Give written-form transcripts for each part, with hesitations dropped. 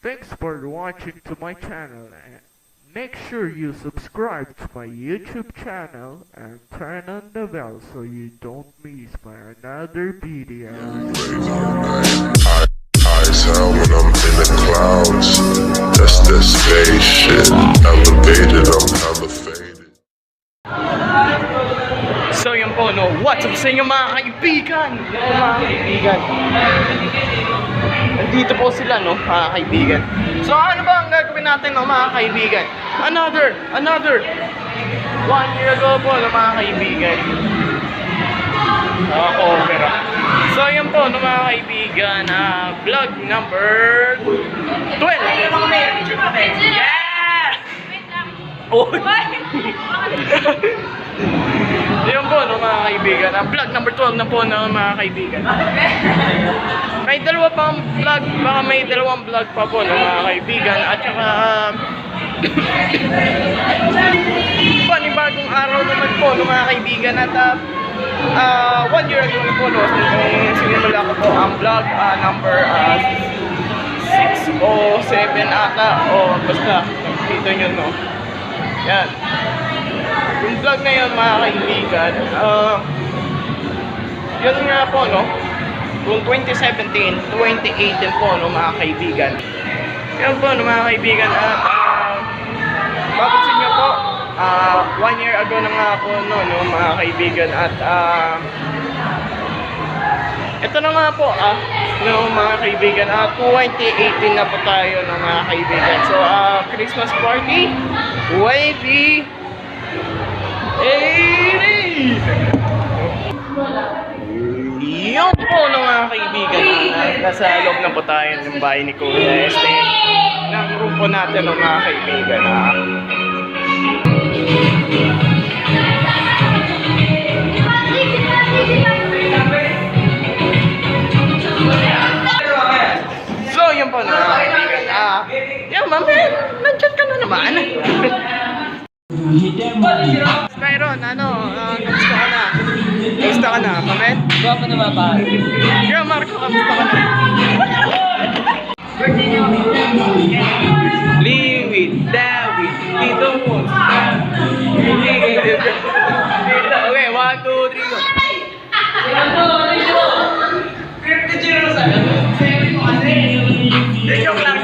Thanks for watching to my channel and make sure you subscribe to my YouTube channel and turn on the bell so you don't miss my another video. High as hell when I'm in the clouds. That's that space shit. Elevated, I'm hella faded. So yun po, no, what's up sa inyo mga kaibigan? Nandito po sila, no, mga kaibigan. So ano ba ang gagawin natin, no, mga kaibigan? Another 1 year ago po, no, mga kaibigan. Opera. So yun po, no, mga kaibigan, vlog number 12. Yeah! Oh! Yun po, no, mga kaibigan. Vlog number 12 na po, no, mga kaibigan. May dalawa pang vlog, baka may dalawang vlog pa po, no, mga kaibigan. At saka panibagong araw naman po, no, mga kaibigan. At 1 year ago na po, no, sinimula ko po ang vlog number 6 o 7 ata, o basta dito nyo, no. Yan. Yung vlog na yun, mga kaibigan, yun nga po, no, kung 2017, 2018 po, no, mga kaibigan. Yan po, no, mga kaibigan, at papansin nyo po, 1 year ago na nga po, no, mga kaibigan, at ito na nga po, no, mga kaibigan, 2018 na po tayo, no, mga kaibigan. So, Christmas party, wavy, 80! Yun po, no, mga kaibigan, nasa loob na po tayo ng bahay ni Kuya Este, ng grupo natin, no, mga kaibigan. So, yun po, no, mga kaibigan. Yan, mami, nandiyan ka na naman. Myron, kamusta ka na? Kamusta ka na, kamen? Guwapo naman pa. Girl, Marco, kamusta ka na? Liwit, David, dito mo. Okay, 1, 2, 3, go. Joke lang.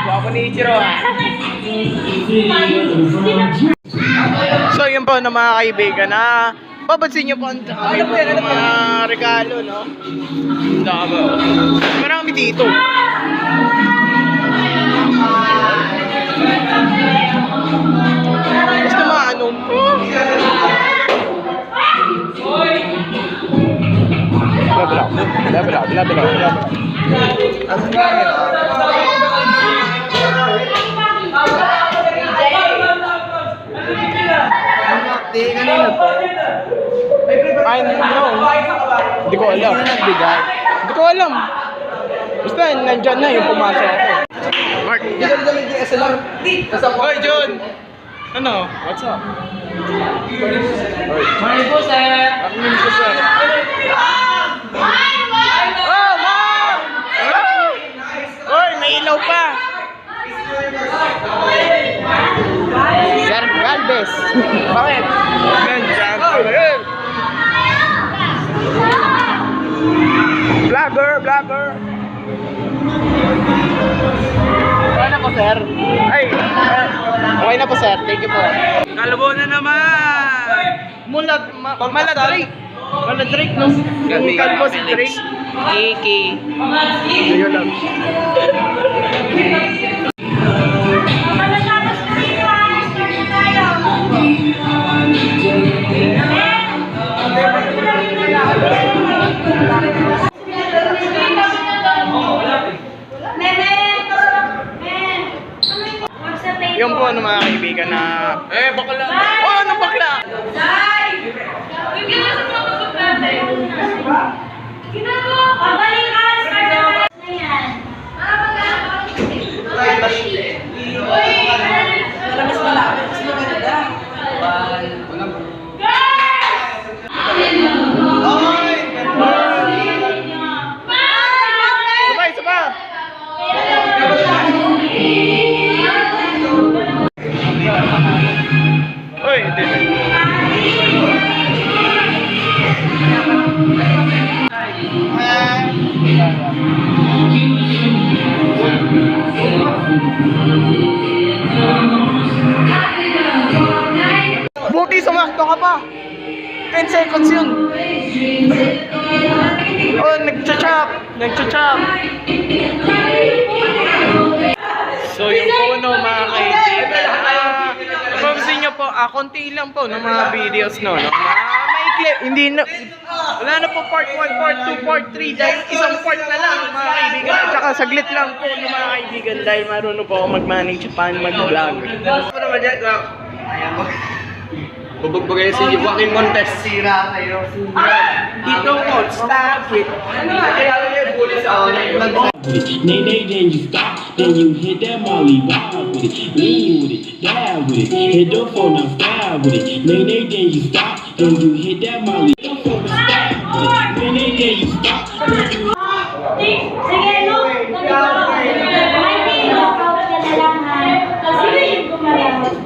Guwapo ni Ichiro, So yun po, na mga kaibigan, papansin nyo po ang mga regalo, no? Dami. Marami dito. Gusto mo Di kanina po. I don't know. Hindi ko alam. Hindi ko alam. Basta nandyan na yung pumasok ako. Mark. Hoy, John! Ano? What's up? Morning po, sir. Morning po, sir. Oh, Mom! Hoy, may ilaw pa! Sir Galvez. Bakit? Nandiyan pa rin. Vlogger. Okay na po, sir. Okay na po, sir. Thank you po. Kalabo na naman! Maladrake, no? Yung kalbo si Drake. Iki. Ayun lang. Yung po, mga kaibigan, bakla. Oh, anong bakla? Ginagawa ka, balikan! Ayan. 10 seconds yun. Oh, nagcha-chop. So yung puno mga kaibigan, napansin nyo po, konti lang po ng mga videos no, maikli, hindi na, wala na po part 1, part 2, part 3, dahil isang part na lang mga kaibigan, at saka saglit lang po ng mga kaibigan dahil marunong po ako mag-manage paano mag-vlog. Ano naman dyan? Ayan mo. Bubugbugay si Joaquin Montes. Sira kayo. Dito ko, stop it. Ano nga, kaya yung bully sa akin. Nay, nay, then you stop, then you hit that molly, vibe with it, lean with it, dive with it, hit the phone, now style with it. Nay, nay, then you stop, then you hit that molly, hit the phone, now style with it. Nay, nay, then you stop, then you. Sige, no? May tino ka na lang ha. Kasi yung gumagamit.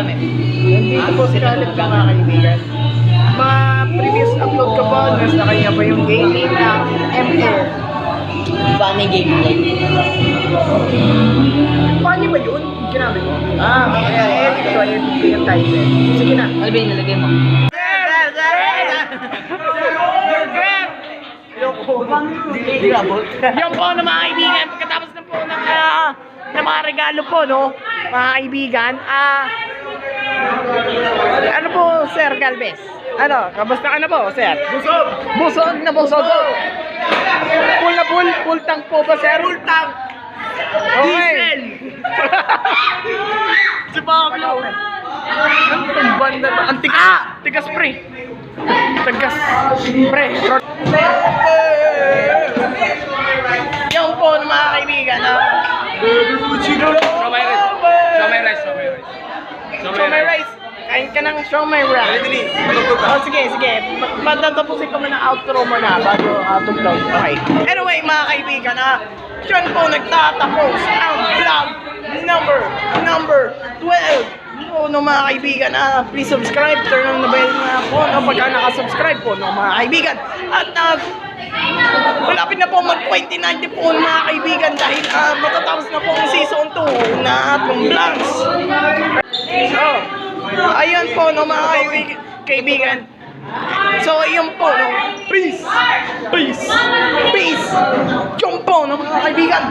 Marami. Nandito po si Caleb ka mga kaibigan. Mga previous upload ko po, nasa kanya pa yung gaming ng ML. Funny gameplay. Paano ba yun? Ginamit mo? Kaya edit ko yung title. Sige na. Ano ba yung nilagay mo? Hindi abot. Yan po na mga kaibigan, pagkatapos na po ng mga regalo po, no? Mga kaibigan, ano po, Sir Galvez? Ano, kamusta ka na po, Sir? Busog! Busog na busog! Full na full? Full tank po ba, Sir? Full tank! Okay. Si Pablo. Ang banda to. Ang tigas. Tigas, pre. Tigas. Pre. Yung po mga kaibigan, Shomai rice. Kain ka ng shomai rice. Sige. Patatapusin ko muna outro mo na bago tugtog. Okay. Anyway, mga kaibigan, dyan po nagtatapos ang vlog number 12. No, mga kaibigan, please subscribe, turn on the bell na po, no, pagka nakasubscribe po, no, mga kaibigan. At malapit na po mag-2090 po, mga kaibigan, dahil matatapos na po ang season 2 na atong vlogs. So, ayun po, no, mga kaibigan. So, yun po, no, peace. Yun po, no, mga kaibigan.